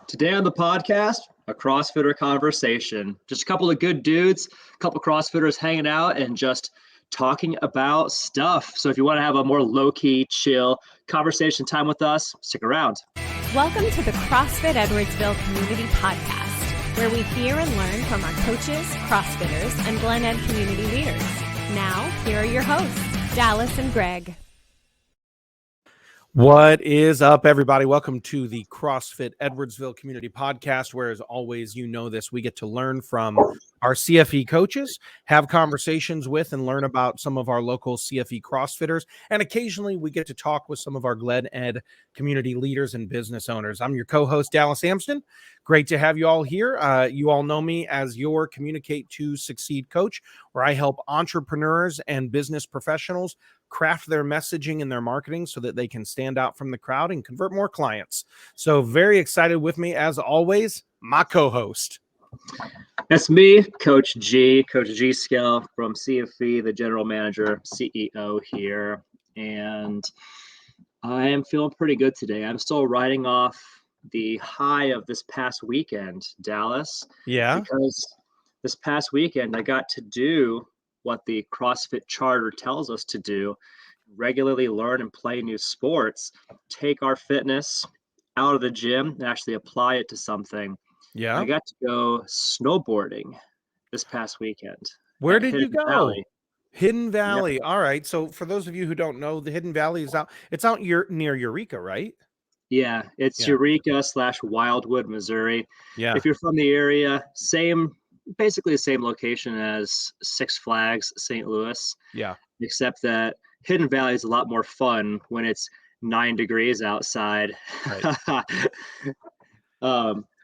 Today on the podcast, a CrossFitter conversation. Just a couple of good dudes, a couple of CrossFitters hanging out and just talking about stuff. So if you want to have a more low-key, chill conversation time with us, stick around. Welcome to the CrossFit Edwardsville Community Podcast, where we hear and learn from our coaches, CrossFitters, and Glen Ed community leaders. Now, here are your hosts, Dallas and Greg. What is up, everybody? Welcome to the CrossFit Edwardsville Community Podcast, where, as always, you know this, we get to learn from our CFE coaches, have conversations with and learn about some of our local CFE CrossFitters, and occasionally we get to talk with some of our Glen Ed community leaders and business owners. I'm your co-host, Dallas Amston. Great to have you all here. You all know me as your Communicate to Succeed coach, where I help entrepreneurs and business professionals craft their messaging and their marketing so that they can stand out from the crowd and convert more clients. So very excited with me, as always, my co-host. That's me, Coach G Skill from CFE, the general manager, CEO here. And I am feeling pretty good today. I'm still riding off the high of this past weekend, Dallas. Yeah. Because this past weekend, I got to do what the CrossFit charter tells us to do: regularly learn and play new sports, take our fitness out of the gym and actually apply it to something. Yeah. I got to go snowboarding this past weekend. Where did you go? Valley. Hidden Valley. Yep. All right. So for those of you who don't know, the Hidden Valley is out near Eureka, right? Yeah, it's Eureka / Wildwood, Missouri. Yeah. If you're from the area, basically the same location as Six Flags, St. Louis. Yeah. Except that Hidden Valley is a lot more fun when it's 9 degrees outside. Right.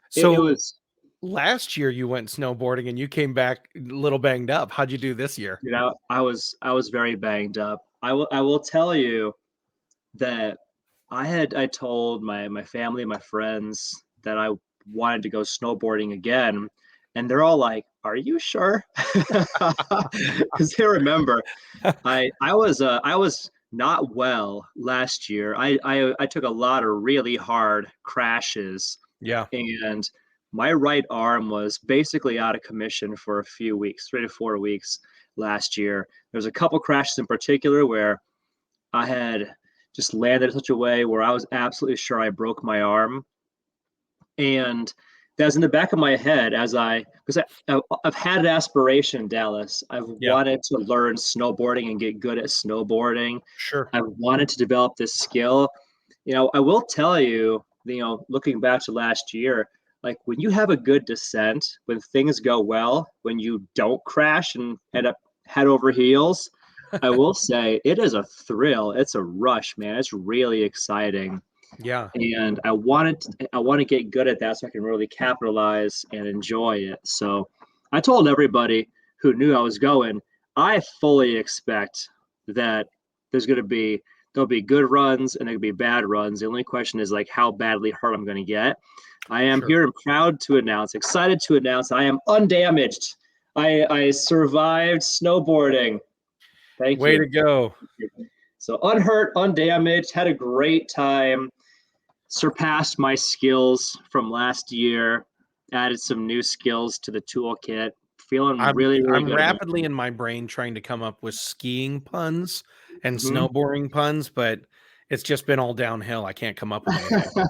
So it was last year you went snowboarding and you came back a little banged up. How'd you do this year? You know, I was very banged up. I will tell you that I told my family, my friends, that I wanted to go snowboarding again. And they're all like, "Are you sure?" Because they remember I was not well last year. I took a lot of really hard crashes. Yeah. And my right arm was basically out of commission for a few weeks, 3 to 4 weeks last year. There's a couple crashes in particular where I had just landed in such a way where I was absolutely sure I broke my arm. And that was in the back of my head because I've had an aspiration, Dallas. I've wanted to learn snowboarding and get good at snowboarding. Sure. I wanted to develop this skill. I will tell you, looking back to last year, like when you have a good descent, when things go well, when you don't crash and end up head over heels, I will say it is a thrill. It's a rush, man. It's really exciting. Yeah. And I want to get good at that so I can really capitalize and enjoy it. So I told everybody who knew I was going, I fully expect that there'll be good runs and there'll be bad runs. The only question is like how badly hurt I'm going to get. I am here and excited to announce I am undamaged. I survived snowboarding. Thank you. Way to go. So unhurt, undamaged, had a great time, surpassed my skills from last year, added some new skills to the toolkit. Feeling really good. I'm rapidly in my brain trying to come up with skiing puns and snowboarding puns, but it's just been all downhill. I can't come up with anything.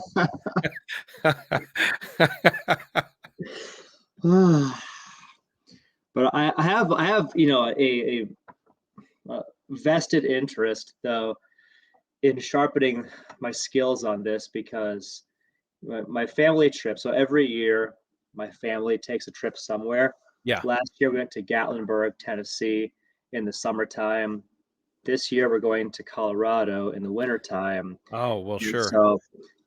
But I have a vested interest though in sharpening my skills on this, because my family trip. So every year my family takes a trip somewhere. Yeah. Last year we went to Gatlinburg, Tennessee in the summertime. This year we're going to Colorado in the wintertime. Oh, well, sure. So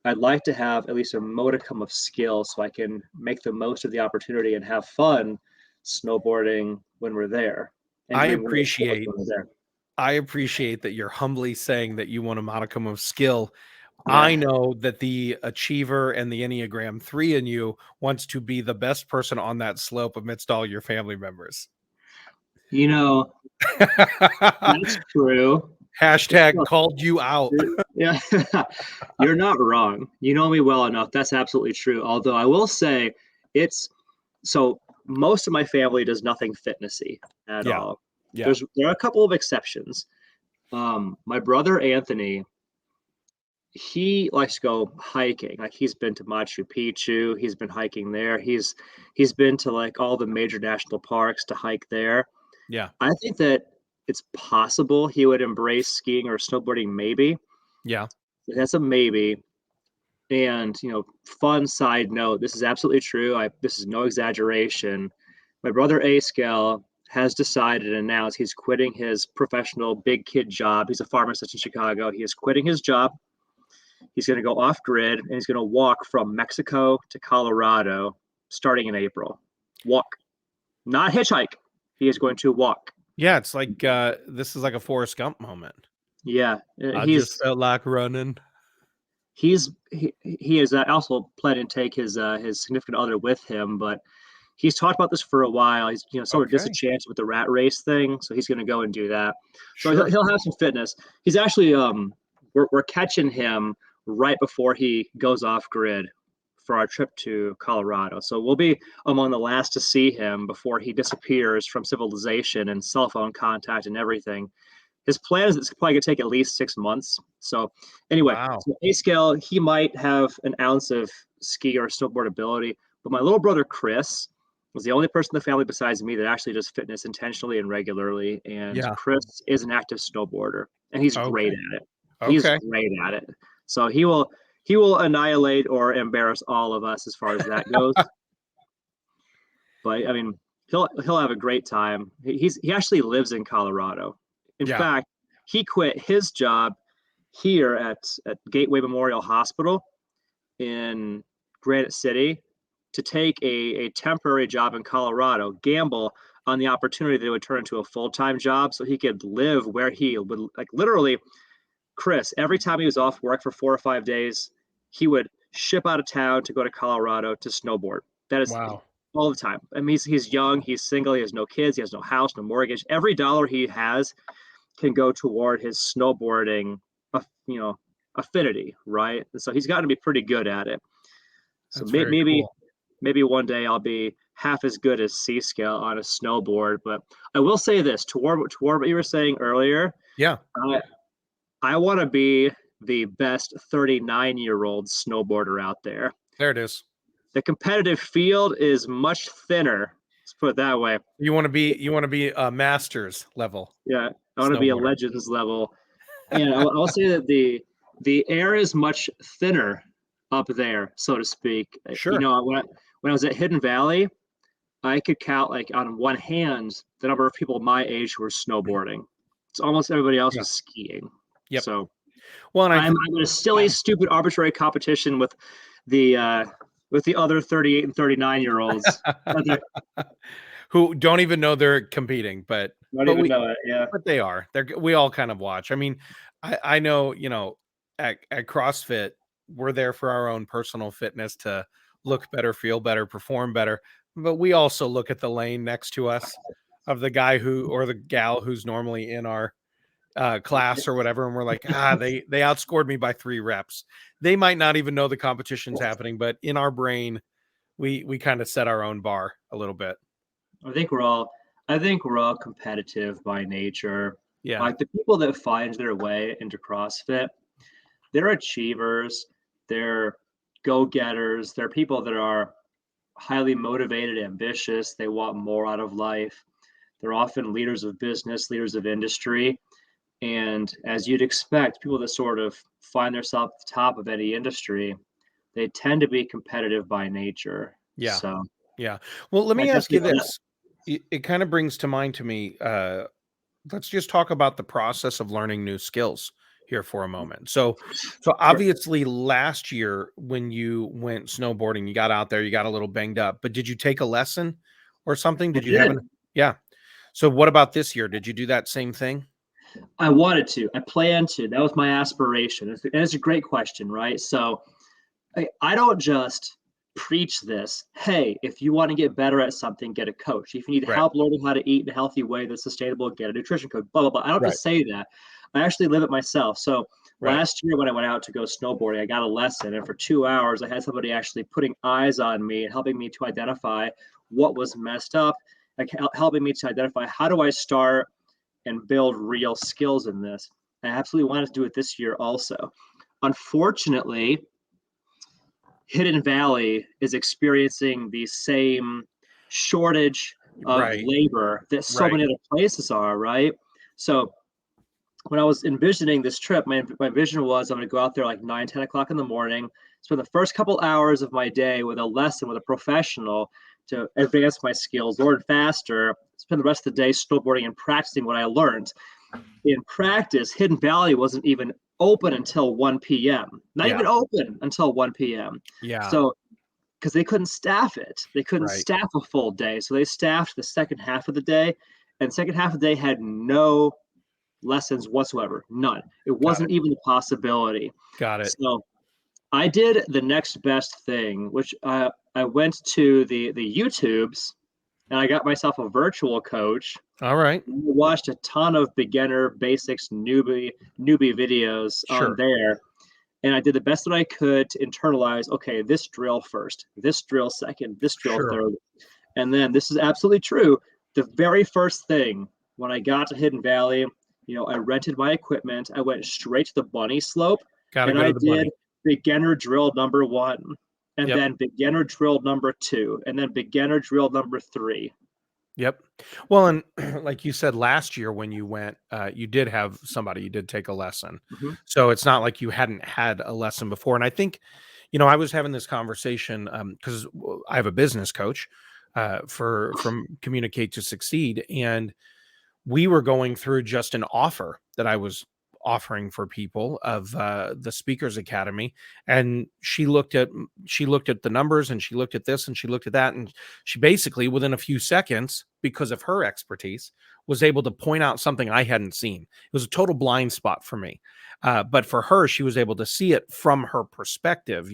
I'd like to have at least a modicum of skill so I can make the most of the opportunity and have fun snowboarding when we're there. I appreciate that you're humbly saying that you want a modicum of skill. Yeah. I know that the achiever and the Enneagram 3 in you wants to be the best person on that slope amidst all your family members. That's true. Hashtag called you out. Yeah, you're not wrong. You know me well enough. That's absolutely true. Although I will say so most of my family does nothing fitnessy at Yeah. all. Yeah. There are a couple of exceptions. My brother Anthony, he likes to go hiking. Like he's been to Machu Picchu, he's been hiking there. He's been to like all the major national parks to hike there. Yeah. I think that it's possible he would embrace skiing or snowboarding, maybe. Yeah. That's a maybe. And fun side note, this is absolutely true. This is no exaggeration. My brother A Scale has decided and announced he's quitting his professional big kid job. He's a pharmacist in Chicago. He is quitting his job. He's going to go off grid and he's going to walk from Mexico to Colorado starting in April. Walk, not hitchhike. He is going to walk. Yeah, it's like this is like a Forrest Gump moment. Yeah, I just felt like running. He is also planning to take his significant other with him, but he's talked about this for a while. He's sort of disenchanted with the rat race thing, so he's going to go and do that. So Sure. he'll have some fitness. He's actually we're catching him right before he goes off grid for our trip to Colorado. So we'll be among the last to see him before he disappears from civilization and cell phone contact and everything. His plan is it's probably going to take at least 6 months. So anyway, Wow. So A Scale, he might have an ounce of ski or snowboard ability, but my little brother Chris was the only person in the family besides me that actually does fitness intentionally and regularly. And Chris is an active snowboarder, and he's great at it. He's great at it. So he will annihilate or embarrass all of us as far as that goes. But I mean, he'll have a great time. He actually lives in Colorado. In fact, he quit his job here at Gateway Memorial Hospital in Granite City to take a temporary job in Colorado, gamble on the opportunity that it would turn into a full-time job so he could live where he would, like literally, Chris, every time he was off work for 4 or 5 days, he would ship out of town to go to Colorado to snowboard. That is all the time. I mean, he's young, he's single, he has no kids, he has no house, no mortgage. Every dollar he has can go toward his snowboarding, affinity, right? And so he's got to be pretty good at it. So maybe one day I'll be half as good as C Scale on a snowboard. But I will say this toward what you were saying earlier. Yeah, I want to be the best 39-year-old snowboarder out there. There it is. The competitive field is much thinner. Let's put it that way. You want to be a master's level. Yeah, I want to be a legends level. And I'll say that the air is much thinner up there, so to speak. Sure. When I was at Hidden Valley, I could count like on one hand the number of people my age who were snowboarding. It's almost everybody else was skiing. Yep. So, well, I'm in a silly, stupid, arbitrary competition with the other 38 and 39-year-olds who don't even know they're competing, but know it. Yeah, but they are. We all kind of watch. I mean, I know, at CrossFit, we're there for our own personal fitness to look better, feel better, perform better. But we also look at the lane next to us of the guy or the gal who's normally in our class or whatever, and we're like, they outscored me by 3 reps. They might not even know the competition's happening, but in our brain, we kind of set our own bar a little bit. I think we're all competitive by nature. Yeah, like the people that find their way into CrossFit, they're achievers, they're go-getters, they're people that are highly motivated, ambitious, they want more out of life. They're often leaders of business, leaders of industry. And as you'd expect, people that sort of find themselves at the top of any industry, they tend to be competitive by nature. Yeah. So, yeah. Well, let me ask you this. It kind of brings to mind to me, let's just talk about the process of learning new skills here for a moment. So obviously last year when you went snowboarding, you got out there, you got a little banged up, but did you take a lesson or something? Yeah. So what about this year? Did you do that same thing? I wanted to. I planned to. That was my aspiration. And it's a great question, right? So I don't just preach this. Hey, if you want to get better at something, get a coach. If you need help learning how to eat in a healthy way that's sustainable, get a nutrition coach, blah, blah, blah. I don't just say that. I actually live it myself. So Right. last year when I went out to go snowboarding, I got a lesson, and for 2 hours, I had somebody actually putting eyes on me and helping me to identify what was messed up, like helping me to identify how do I start and build real skills in this. I absolutely wanted to do it this year also. Unfortunately, Hidden Valley is experiencing the same shortage of Right. labor that so Right. many other places are, right? So when I was envisioning this trip, my vision was I'm going to go out there like 9, 10 o'clock in the morning, spend the first couple hours of my day with a lesson with a professional to advance my skills, learn faster, spend the rest of the day snowboarding and practicing what I learned. In practice, Hidden Valley wasn't even open until 1 p.m., not Yeah. even open until 1 p.m. Yeah. So, because they couldn't staff it, they couldn't Right. staff a full day. So they staffed the second half of the day, and second half of the day had no lessons whatsoever, none. It Got wasn't it. even a possibility. Got it. So I did the next best thing, which I went to the YouTubes and I got myself a virtual coach. All right. I watched a ton of beginner basics newbie videos on Sure. there, and I did the best that I could to internalize. Okay, this drill first, this drill second, this drill Sure. third, and then this is absolutely true. The very first thing when I got to Hidden Valley, I rented my equipment. I went straight to the bunny slope, Got to and go I to the did bunny. beginner drill number 1, and Yep. then beginner drill number 2, and then beginner drill number 3. Yep. Well, and like you said last year when you went, you did have somebody, you did take a lesson. Mhm. So it's not like you hadn't had a lesson before. And I think, I was having this conversation because I have a business coach from Communicate to Succeed, and we were going through just an offer that I was offering for people of the Speakers Academy, and she looked at the numbers, and she looked at this, and she looked at that, and she basically within a few seconds, because of her expertise, was able to point out something I hadn't seen. It was a total blind spot for me, but for her, she was able to see it from her perspective.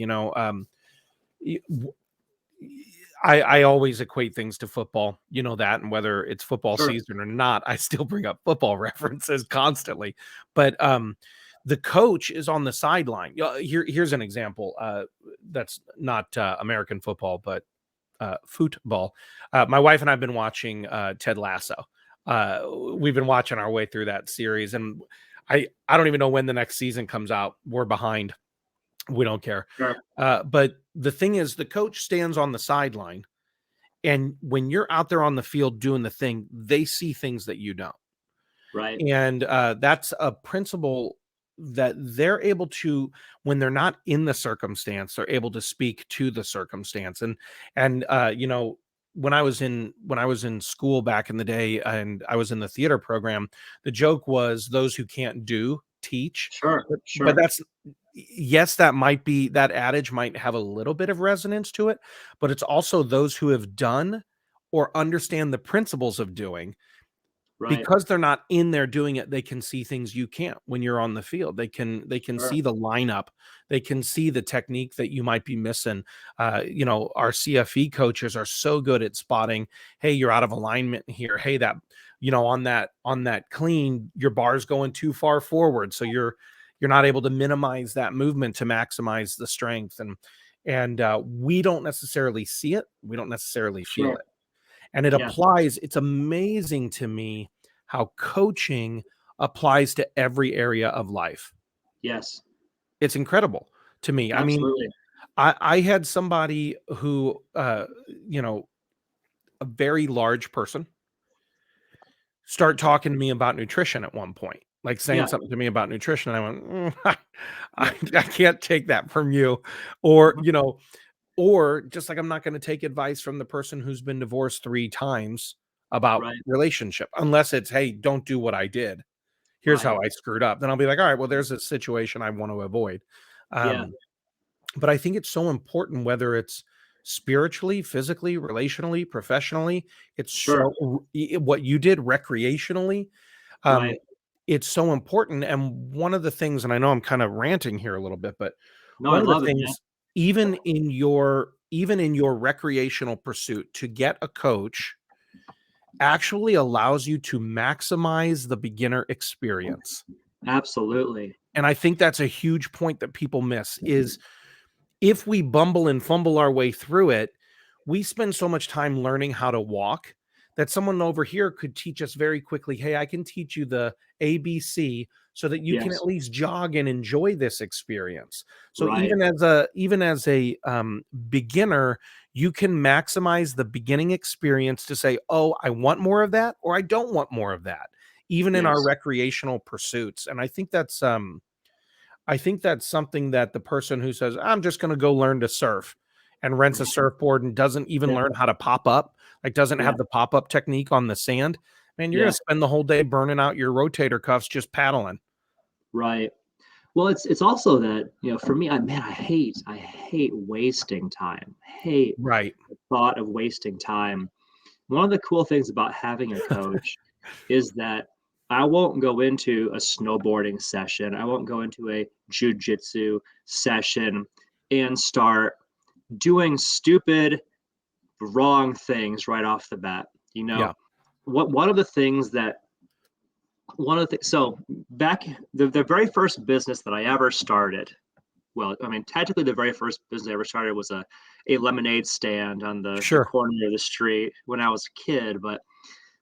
I always equate things to football, that, and whether it's football Sure. season or not, I still bring up football references constantly. But the coach is on the sideline. Here's an example that's not American football, but football. My wife and I have been watching Ted Lasso. We've been watching our way through that series, and I don't even know when the next season comes out. We're behind. We don't care. Sure. But the thing is, the coach stands on the sideline, and when you're out there on the field doing the thing, they see things that you don't. Right. And that's a principle that they're able to, when they're not in the circumstance, they're able to speak to the circumstance. And when I was in school back in the day, and I was in the theater program, the joke was those who can't do teach. Sure. But Sure. that's, yes, that adage might have a little bit of resonance to it, but it's also those who have done or understand the principles of doing. Right. Because they're not in there doing it, they can see things you can't when you're on the field. They can Sure. see the lineup. They can see the technique that you might be missing. Our CFE coaches are so good at spotting, hey, you're out of alignment here. Hey, that, on that clean, your bar's going too far forward. So you're not able to minimize that movement to maximize the strength. And we don't necessarily see it. We don't necessarily feel Sure. it. And it Yeah. applies. It's amazing to me how coaching applies to every area of life. Yes. It's incredible to me. I mean, Absolutely. I had somebody who, a very large person, start talking to me about nutrition at one point, like saying Yeah. something to me about nutrition. And I went, Yeah. I can't take that from you. Or, Mhm. or just like I'm not going to take advice from the person who's been divorced 3 times about Right. relationship, unless it's, hey, don't do what I did. Here's Right. how I screwed up. Then I'll be like, all right, well, there's a situation I want to avoid. Yeah. But I think it's so important, whether it's spiritually, physically, relationally, professionally. It's Sure. so what you did recreationally. Um, Right. it's so important. And one of the things, and I know I'm kind of ranting here a little bit, but No, I one of the love it, man. things, even in your recreational pursuit, to get a coach actually allows you to maximize the beginner experience. Absolutely. And I think that's a huge point that people miss is if we bumble and fumble our way through it, we spend so much time learning how to walk that someone over here could teach us very quickly. Hey, I can teach you the ABC so that you can Yes. at least jog and enjoy this experience. So Right. even as a beginner, you can maximize the beginning experience to say, oh, I want more of that, or I don't want more of that, even in our Yes. recreational pursuits. And I think that's something that the person who says, I'm just going to go learn to surf and rents a surfboard and doesn't even Yeah. learn how to pop up, like doesn't Yeah. have the pop up technique on the sand, man, you're going Yeah. to spend the whole day burning out your rotator cuffs just paddling. Right. Well, it's also that, for me, I hate wasting time. Hate Right. the thought of wasting time. One of the cool things about having a coach is that I won't go into a snowboarding session. I won't go into a jujitsu session and start doing stupid, wrong things right off the bat. You know, Yeah. what one of the things that one of the so back the very first business that I ever started, well, I mean, technically the very first business I ever started was a lemonade stand on the Sure. corner of the street when I was a kid. But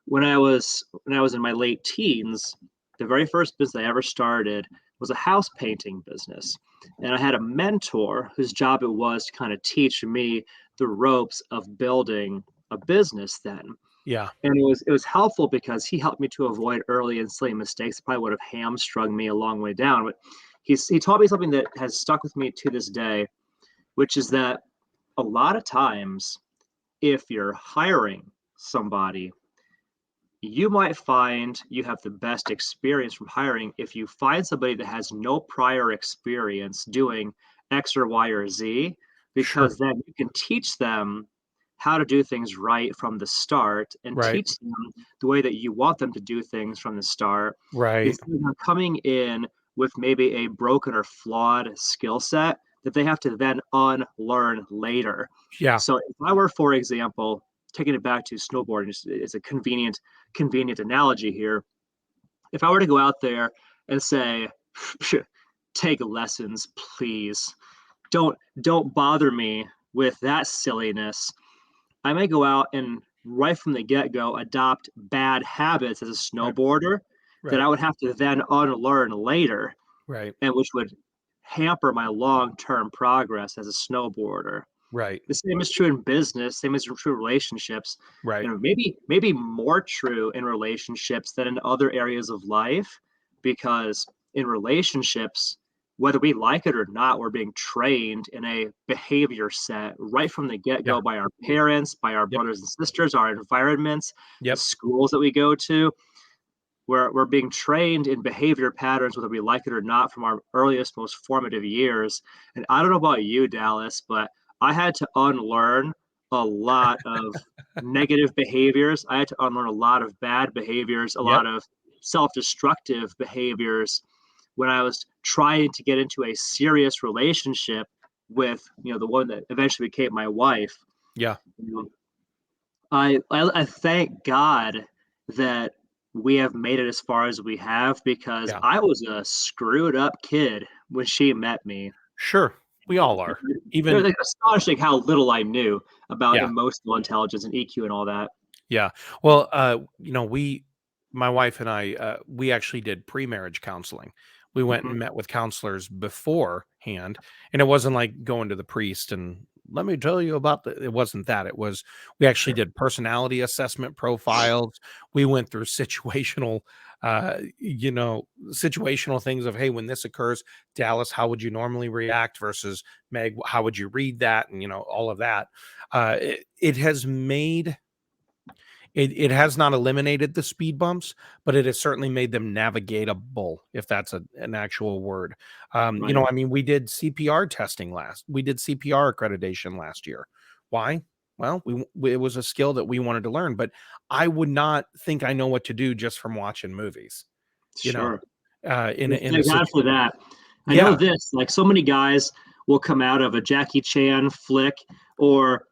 when I was in my late teens, the very first business I ever started was a house painting business. And I had a mentor whose job it was to kind of teach me the ropes of building a business then. Yeah. And it was helpful because he helped me to avoid early and silly mistakes that probably would have hamstrung me a long way down. But he taught me something that has stuck with me to this day, which is that a lot of times if you're hiring somebody, you might find you have the best experience from hiring if you find somebody that has no prior experience doing X or Y or Z, Sure. because then you can teach them how to do things right from the start and Right. teach them the way that you want them to do things from the start Right. instead of coming in with maybe a broken or flawed skill set that they have to then unlearn later. Yeah. So if I were, for example, taking it back to snowboarding, just it's a convenient analogy here. If I were to go out there and say, take lessons, please. Don't bother me with that silliness. I may go out and right from the get-go adopt bad habits as a Right. snowboarder that Right. I would have to then unlearn later, Right. and which would hamper my long-term progress as a snowboarder. Right. The same is true in business, same is true in relationships. Right. Maybe more true in relationships than in other areas of life, because in relationships, whether we like it or not, we're being trained in a behavior set right from the Yeah. get-go by our parents, by our Yep. brothers and sisters, our environments, the Yep. schools that we go to. We're being trained in behavior patterns, whether we like it or not, from our earliest, most formative years. And I don't know about you, Dallas, but I had to unlearn a lot of negative behaviors. I had to unlearn a lot of bad behaviors, a Yep. lot of self-destructive behaviors when I was trying to get into a serious relationship with, the one that eventually became my wife. Yeah. You know, I thank God that we have made it as far as we have, because Yeah. I was a screwed up kid when she met me. Sure. We all are. It was Even like astonishing how little I knew about yeah. emotional intelligence and EQ and all that. Yeah. Well, my wife and I, we actually did pre-marriage counseling. We went Mhm. and met with counselors beforehand, and it wasn't like going to the priest and let me tell you about it wasn't that. It was, we actually Sure. did personality assessment profiles. We went through situational things of, hey, when this occurs, Dallas, how would you normally react versus Meg, how would you read that? And, all of that. It has made it has not eliminated the speed bumps, but it has certainly made them navigatable, if that's an actual word. Right. We did CPR testing we did CPR accreditation last year. Why? Well, it was a skill that we wanted to learn, but I would not think I know what to do just from watching movies, you know, Sure. in Well, in a thank God for situation. that. I know Yeah, this, like so many guys will come out of a Jackie Chan flick or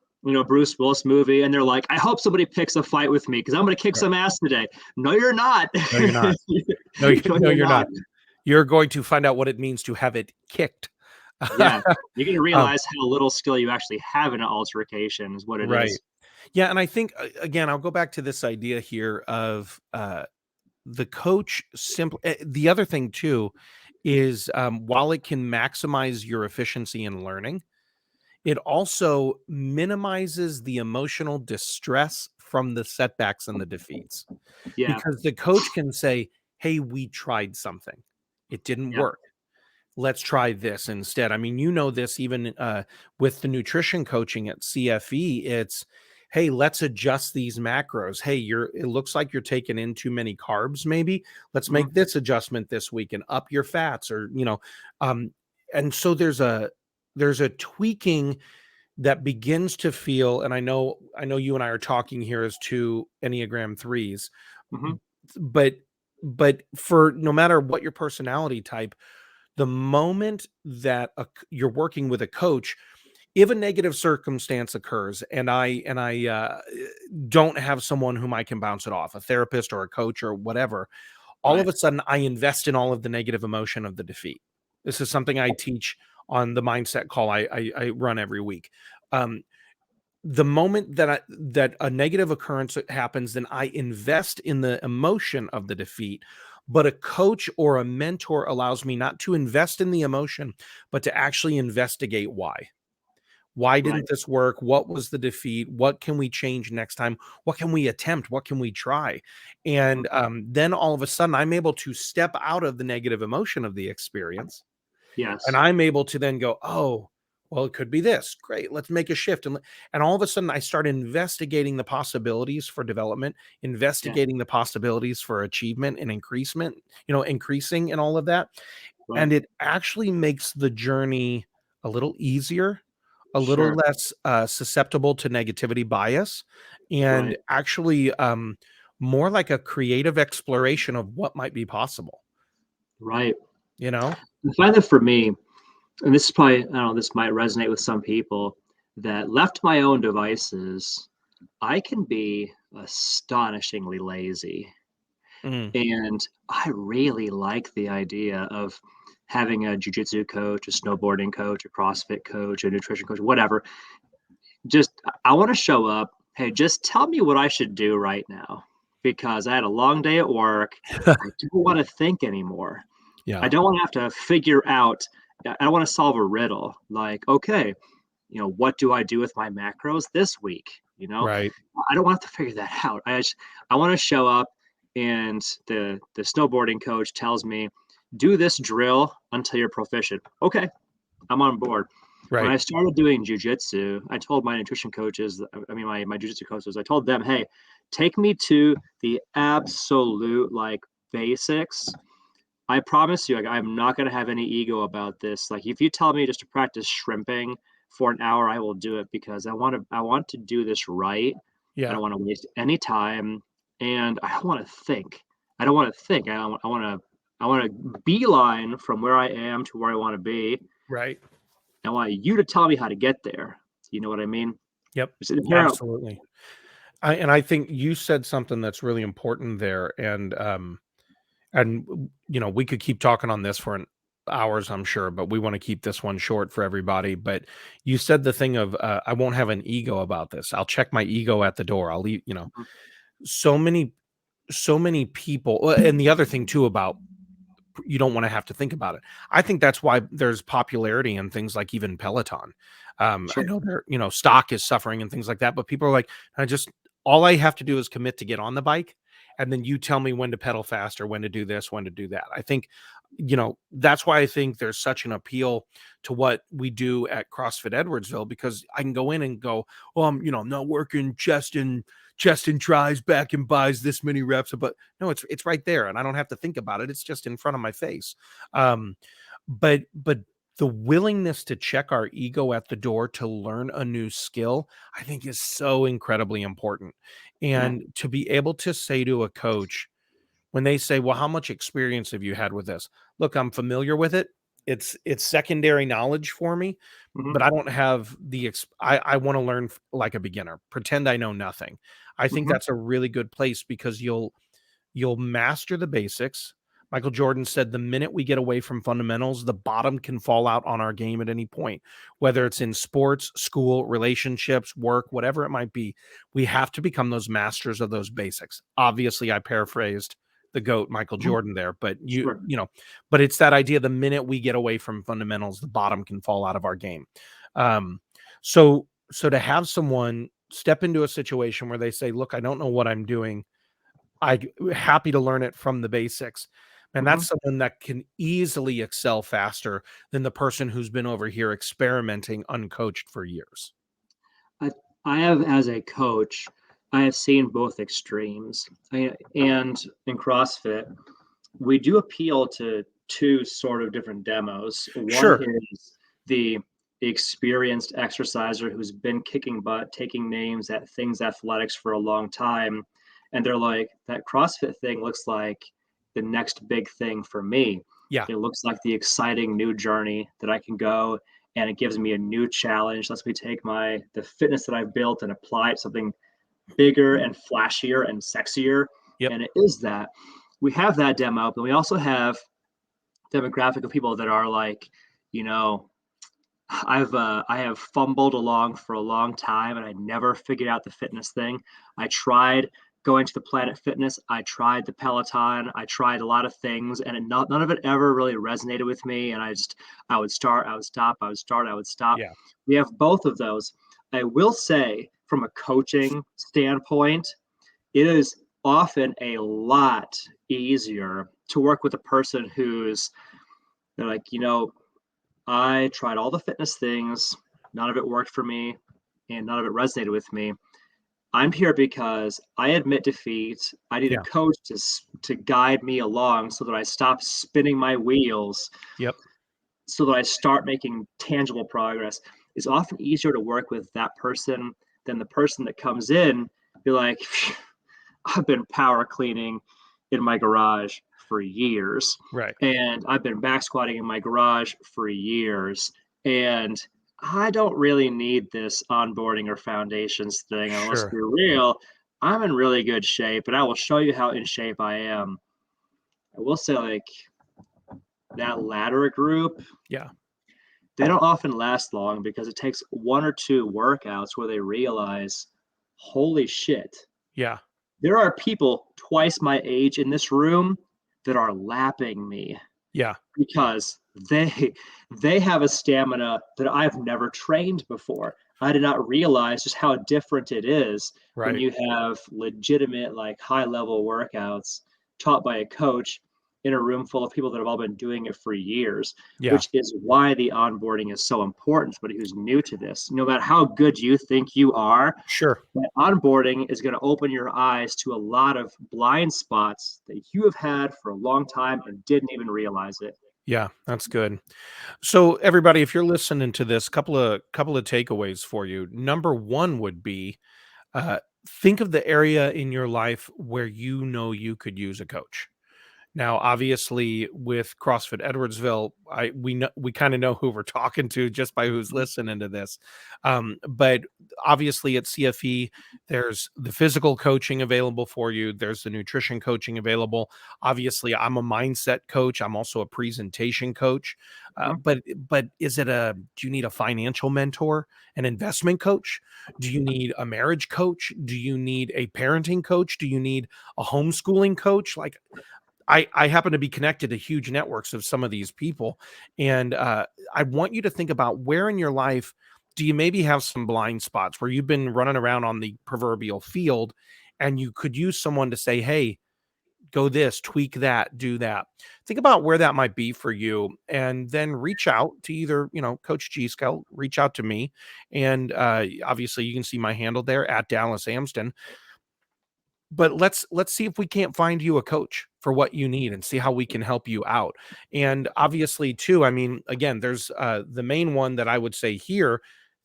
Bruce Willis movie, and they're like, I hope somebody picks a fight with me because I'm going to kick right. some ass today. No, you're not. No, you're not. No, No, no, you're you're not. not. You're going to find out what it means to have it kicked. Yeah, you're going to Um, realize how little skill you actually have in an altercation is what it right. is. Yeah, and I think again, I'll go back to this idea here of the coach. The other thing too is while it can maximize your efficiency in learning, it also minimizes the emotional distress from the setbacks and the defeats, Yeah, because the coach can say, "Hey, we tried something, it didn't yeah, work. Let's try this instead." I mean, this even with the nutrition coaching at CFE, it's, hey, let's adjust these macros. Hey, it looks like you're taking in too many carbs. Maybe let's mhm, make this adjustment this week and up your fats, or um, and so there's a tweaking that begins to feel, and I know you and I are talking here as two Enneagram threes, mhm, but for no matter what your personality type, the moment that you're working with a coach, if a negative circumstance occurs and I don't have someone whom I can bounce it off, a therapist or a coach or whatever, all of right. a sudden I invest in all of the negative emotion of the defeat. This is something I teach on the mindset call I run every week. Um, the moment that a negative occurrence happens, then I invest in the emotion of the defeat. But a coach or a mentor allows me not to invest in the emotion, but to actually investigate why. Why Right. didn't this work? What was the defeat? What can we change next time? What can we attempt? What can we try? Mhm. And then all of a sudden, I'm able to step out of the negative emotion of the experience, and Yes. I'm able to then go, oh, well, it could be this. Great. Let's make a shift. And all of a sudden, I start investigating the possibilities for development, Yeah. investigating the possibilities for achievement and increasing and all of that. Right. And it actually makes the journey a little easier, a little Sure. less susceptible to negativity bias, and Right. actually more like a creative exploration of what might be possible, Right. you know? I find that for me, and this is probably, I don't know, this might resonate with some people, that left to my own devices, I can be astonishingly lazy. Mm, And I really like the idea of having a jujitsu coach, a snowboarding coach, a CrossFit coach, a nutrition coach, whatever. Just, I want to show up. Hey, just tell me what I should do right now because I had a long day at work. I don't want to think anymore. I yeah. don't want to have to figure out, I want to solve a riddle. Like, okay, what do I do with my macros this week? Right. I don't want to figure that out. I want to show up and the snowboarding coach tells me, do this drill until you're proficient. Okay, I'm on board. When Right. I started doing jujitsu, I told my nutrition coaches, I mean, my jujitsu coaches, I told them, hey, take me to the absolute like basics. I promise you, like, I'm not going to have any ego about this. Like, if you tell me just to practice shrimping for an hour, I will do it because I want to do this right. I Yeah. don't want to waste any time, and I don't want to think. I don't want to think. I want to beeline from where I am to where I want to be. Right. I want you to tell me how to get there. You know what I mean? Yep. Just inherent. Absolutely. I think you said something that's really important there, and we could keep talking on this for hours, I'm sure, but we want to keep this one short for everybody. But you said the thing of I won't have an ego about this. I'll check my ego at the door. I'll leave. So many people, and the other thing too about you don't want to have to think about it. I think that's why there's popularity in things like even Peloton. I Sure. know stock is suffering and things like that, but people are like, all I have to do is commit to get on the bike. And then you tell me when to pedal fast or when to do this, when to do that. I think, that's why I think there's such an appeal to what we do at CrossFit Edwardsville, because I can go in and go, well, I'm, not working chest and tries back and buys this many reps, but no, it's right there, and I don't have to think about it. It's just in front of my face. Um, but the willingness to check our ego at the door to learn a new skill, I think, is so incredibly important. Yeah. And to be able to say to a coach when they say, "Well, how much experience have you had with this?" Look, I'm familiar with it. It's secondary knowledge for me, Hmm. but I don't have I want to learn like a beginner. Pretend I know nothing. I think Hmm. that's a really good place because you'll master the basics, Michael Jordan said, the minute we get away from fundamentals, the bottom can fall out on our game at any point, whether it's in sports, school, relationships, work, whatever it might be. We have to become those masters of those basics. Obviously, I paraphrased the GOAT, Michael Jordan there, but Sure. but it's that idea, the minute we get away from fundamentals, the bottom can fall out of our game. So to have someone step into a situation where they say, look, I don't know what I'm doing, I'm happy to learn it from the basics. And that's someone that can easily excel faster than the person who's been over here experimenting uncoached for years. I have, as a coach, I have seen both extremes. And in CrossFit, we do appeal to two sort of different demos. Sure. One is the experienced exerciser who's been kicking butt, taking names at things athletics for a long time. And they're like, that CrossFit thing looks like the next big thing for me. Yeah. It looks like the exciting new journey that I can go, and it gives me a new challenge. Lets me take the fitness that I've built and apply it to something bigger and flashier and sexier. Yep. And it is that. We have that demo, but we also have demographic of people that are like, I have fumbled along for a long time and I never figured out the fitness thing. I tried going to the Planet Fitness. I tried the Peloton. I tried a lot of things, and none of it ever really resonated with me. And I would start, I would stop, I would start, I would stop. Yeah. We have both of those. I will say, from a coaching standpoint, it is often a lot easier to work with a person they're like, I tried all the fitness things. None of it worked for me, and none of it resonated with me. I'm here because I admit defeat. I need a coach to guide me along so that I stop spinning my wheels. Yep. So that I start making tangible progress. It's often easier to work with that person than the person that comes in, be like, I've been power cleaning in my garage for years. Right. And I've been back squatting in my garage for years. And I don't really need this onboarding or foundations thing. And let's be real, I'm in really good shape, and I will show you how in shape I am. I will say, like, that latter group, they don't often last long because it takes one or two workouts where they realize, holy shit. Yeah. There are people twice my age in this room that are lapping me. Yeah. Because they have a stamina that I've never trained before. I did not realize just how different it is when you have legitimate, like, high level workouts taught by a coach in a room full of people that have all been doing it for years, which is why the onboarding is so important. Somebody who's new to this, no matter how good you think you are, that onboarding is going to open your eyes to a lot of blind spots that you have had for a long time and didn't even realize it. Yeah, that's good. So everybody, if you're listening to this, couple of takeaways for you. Number one would be, think of the area in your life where you could use a coach. Now, obviously, with CrossFit Edwardsville, we kind of know who we're talking to just by who's listening to this. But obviously, at CFE, there's the physical coaching available for you. There's the nutrition coaching available. Obviously, I'm a mindset coach. I'm also a presentation coach. But do you need a financial mentor, an investment coach? Do you need a marriage coach? Do you need a parenting coach? Do you need a homeschooling coach? Like, I happen to be connected to huge networks of some of these people. And I want you to think about where in your life do you maybe have some blind spots where you've been running around on the proverbial field and you could use someone to say, hey, go this, tweak that, do that. Think about where that might be for you, and then reach out to either, Coach G Scout, reach out to me. And obviously you can see my handle there at Dallas Amsden. But let's see if we can't find you a coach for what you need and see how we can help you out. And obviously too, I mean, again, there's the main one that I would say here.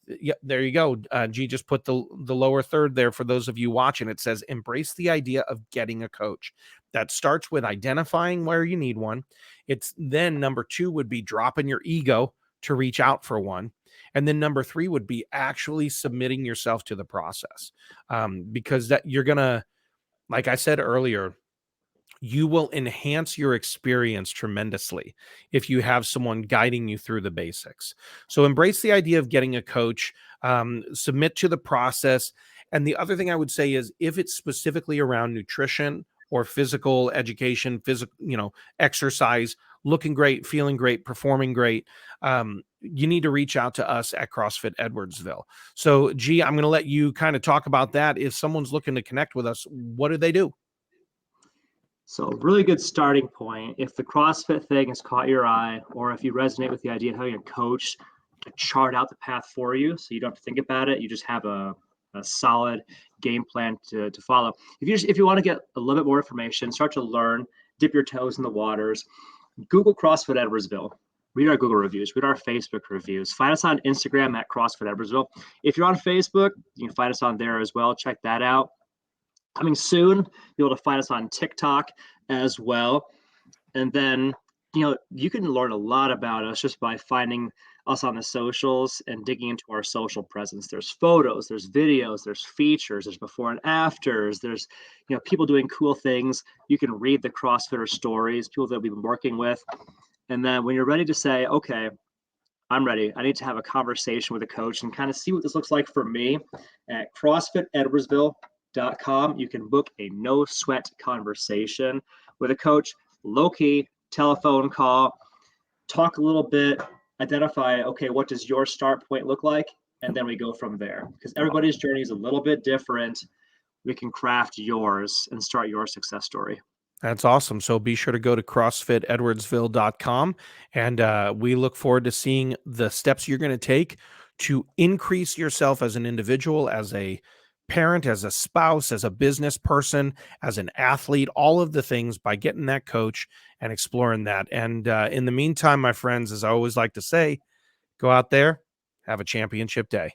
Yeah, there you go. G just put the lower third there for those of you watching. It says, embrace the idea of getting a coach. That starts with identifying where you need one. It's then number two would be dropping your ego to reach out for one. And then number three would be actually submitting yourself to the process. Because that you're going to, like I said earlier, you will enhance your experience tremendously if you have someone guiding you through the basics. So embrace the idea of getting a coach, submit to the process. And the other thing I would say is if it's specifically around nutrition or physical education, exercise, looking great, feeling great, performing great, you need to reach out to us at CrossFit Edwardsville. So, G, I'm going to let you kind of talk about that. If someone's looking to connect with us, what do they do? So really good starting point. If the CrossFit thing has caught your eye, or if you resonate with the idea of having a coach to chart out the path for you so you don't have to think about it, you just have a solid game plan to follow. If you want to get a little bit more information, start to learn, dip your toes in the waters, Google CrossFit Edwardsville. Read our Google reviews, read our Facebook reviews. Find us on Instagram at CrossFit Edwardsville. If you're on Facebook, you can find us on there as well. Check that out. Coming soon, you'll be able to find us on TikTok as well. And then, you can learn a lot about us just by finding us on the socials and digging into our social presence. There's photos, there's videos, there's features, there's before and afters, there's, people doing cool things. You can read the CrossFitter stories, people that we've been working with. And then when you're ready to say, okay, I'm ready, I need to have a conversation with a coach and kind of see what this looks like for me, at CrossFitEdwardsville.com, you can book a no sweat conversation with a coach, low-key telephone call, talk a little bit, identify, okay, what does your start point look like? And then we go from there. Because everybody's journey is a little bit different. We can craft yours and start your success story. That's awesome. So be sure to go to CrossFitEdwardsville.com, and we look forward to seeing the steps you're going to take to increase yourself as an individual, as a parent, as a spouse, as a business person, as an athlete, all of the things by getting that coach and exploring that. And in the meantime, my friends, as I always like to say, go out there, have a championship day.